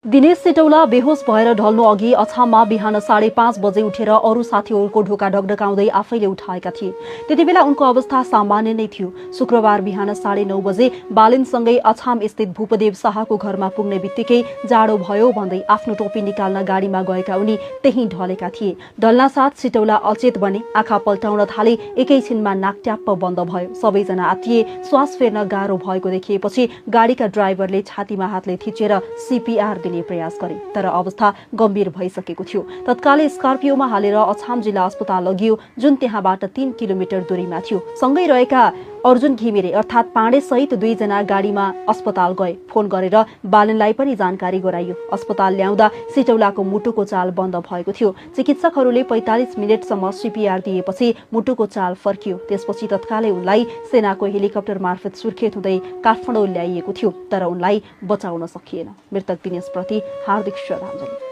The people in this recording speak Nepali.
दिनेश सेटौला बेहोस भएर ढल्नु अघि अछाममा बिहान 5:30 बजे उठेर अरू साथीहरूको ढोका ढकढकाउँदै आफैले उठाएका थिए। त्यतिबेला उनको अवस्था सामान्य नै थियो। शुक्रबार बिहान 9:30 बजे बालिनसँगै अछाम स्थित भूपदेव शाहको घरमा पुग्ने बित्तिकै जाडो भयो भन्दै आफ्नो टोपी निकाल्न गाडीमा गएका उनी त्यहीँ ढलेका थिए। ढल्नासाथ सेटौला अचेत बने, आँखा पल्टाउन थाले, एकैछिनमा नाकट्याप्प बन्द भयो। सबैजना आत्तिए। श्वास फेर्न गाह्रो भएको देखिएपछि गाडीका ड्राइभरले छातीमा हातले थिचेर सीपीआर दिने प्रयास गरे, तर अवस्था गम्भीर भइसकेको थियो। तत्कालै स्कर्पियोमा हालेर अछाम जिल्ला अस्पताल लगियो, जुन त्यहाँबाट 3 किलोमिटर दूरीमा थियो। सँगै रहेका अर्जुन घिमिरे अर्थात् पाण्डे सहित 2 जना गाडीमा अस्पताल गए। फोन गरेर बालनलाई पनि जानकारी गराइयो। अस्पताल ल्याउँदा सेटौलाको मुटुको चाल बन्द भएको थियो। चिकित्सकहरूले 45 मिनेटसम्म सीपीआर दिएपछि मुटुको चाल फर्कियो। त्यसपछि तत्कालै उनलाई सेनाको हेलिकप्टर मार्फत सुर्खेत हुँदै काठमाडौँ ल्याइएको थियो, तर उनलाई बचाउन सकिएन। मृतक दिनेशप्रति हार्दिक श्रद्धाञ्जली।